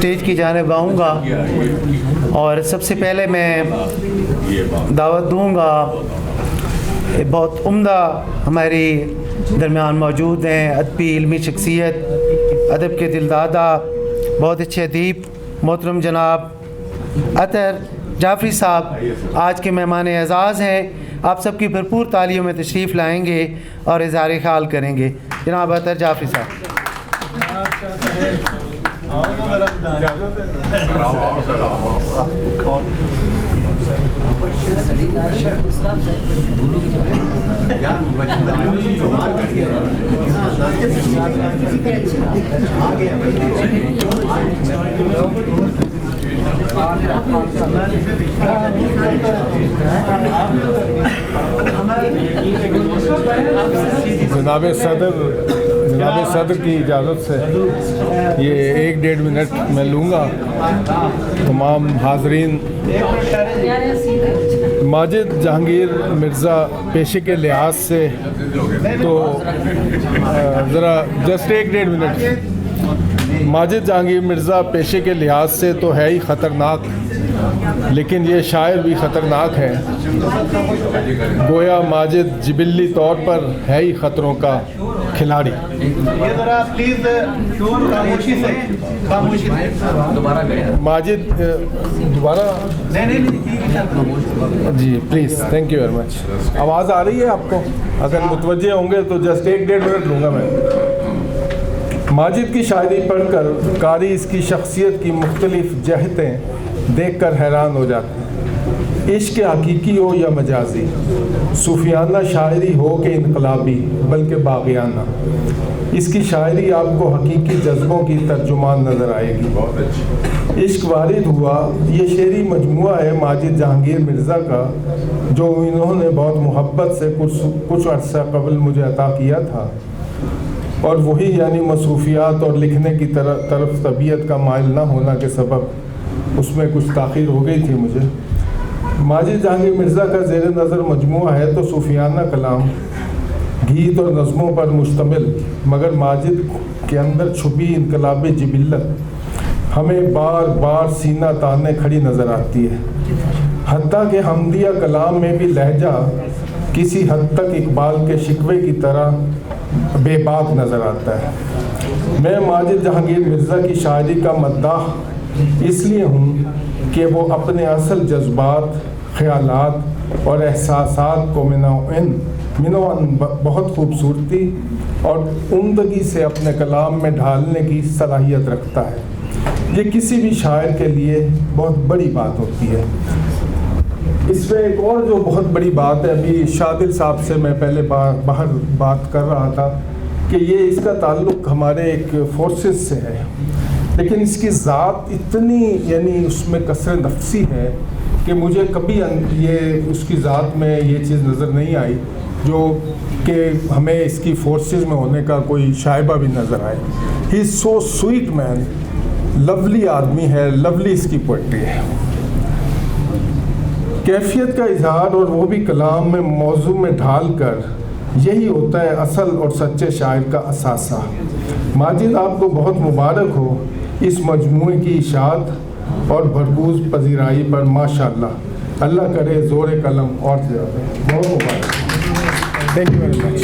Stage की जानिब आऊँगा और सबसे पहले मैं दावत दूँगा। बहुत उम्दा हमारी दरमियान मौजूद हैं अदबी इल्मी शख्सियत, अदब के दिलदादा, बहुत अच्छे अदीब मोहतरम जनाब अतर जाफ़री साहब आज के मेहमान एज़ाज़ हैं। आप सबकी भरपूर तालियों में तशरीफ़ लाएँगे और इज़हार ख़्याल करेंगे। जनाब अतर जाफ़री साहब। जनाब सदर की इजाज़त से ये 1-1.5 मिनट मैं लूँगा। तमाम हाज़रीन, माजिद जहांगीर मिर्ज़ा पेशे के लिहाज से तो ज़रा जस्ट 1-1.5 मिनट। माजिद जहांगीर मिर्ज़ा पेशे के लिहाज से तो है ही ख़तरनाक, लेकिन ये शायर भी ख़तरनाक है। गोया माजिद जिबिल्ली तौर पर है ही ख़तरों का खिलाड़ी। माजिद दोबारा ji please, thank you very much. आवाज़ आ रही है आपको? अगर मुतवज्जे होंगे तो जस्ट 1-1.5 मिनट लूँगा मैं। माजिद की शायरी पढ़कर कारी इसकी शख्सियत की मुख्तलिफ जहतें देखकर हैरान हो जाते हैं। इश्क हकीकी हो या मजाजी, सूफियाना शायरी हो कि इनकलाबी बल्कि बाग़ियाना, इसकी शायरी आपको हकीकी जज्बों की तर्जुमान नज़र आएगी। बहुत अच्छी। इश्क वारिद हुआ ये शेरी मजमुआ है माजिद जहांगीर मिर्ज़ा का, जो इन्होंने बहुत मोहब्बत से कुछ अर्सा कबल मुझे अता किया था, और वही यानी मसरूफियात और लिखने की तरफ तबीयत का माइल ना होना के सबब उसमें कुछ ताख़ीर हो गई थी मुझे। माजिद जहांगीर मिर्ज़ा का ज़ेर नज़र मजमुआ है तो सूफियाना कलाम, गीत और नज़मों पर मुश्तमिल, मगर माजिद के अंदर छुपी इनकलाबी जिबिल्लत हमें बार बार सीना ताने खड़ी नज़र आती है। हत्ता के हमदिया कलाम में भी लहजा किसी हद तक इकबाल के शिकवे की तरह बेबाक नज़र आता है। मैं माजिद जहांगीर मिर्ज़ा की शायरी का मद्दाह इसलिए हूँ कि वो अपने असल जज्बात, ख़यालात और एहसासात को मिनोअन बहुत खूबसूरती और उम्दगी से अपने कलाम में ढालने की सलाहियत रखता है। ये किसी भी शायर के लिए बहुत बड़ी बात होती है। इसमें एक और जो बहुत बड़ी बात है, अभी शादिल साहब से मैं पहले बाहर बात कर रहा था कि ये इसका ताल्लुक़ हमारे एक फोर्सेस से है, लेकिन इसकी ज़ात इतनी यानी उसमें कसर नफसी है कि मुझे कभी ये उसकी ज़ात में ये चीज़ नज़र नहीं आई जो कि हमें इसकी फोर्सेस में होने का कोई शायबा भी नज़र आए। He is so sweet man, lovely आदमी है, लवली इसकी पोइट्री है। कैफियत का इजहार और वो भी कलाम में मौजू में ढाल कर, यही होता है असल और सच्चे शायर का असासा। माजिद आपको बहुत मुबारक हो इस मजमूए की इशाअत और भरपूर पजीराई पर, माशाअल्लाह। अल्लाह करे ज़ोर कलम और ज़्यादा। बहुत मुबारक। Thank you very much.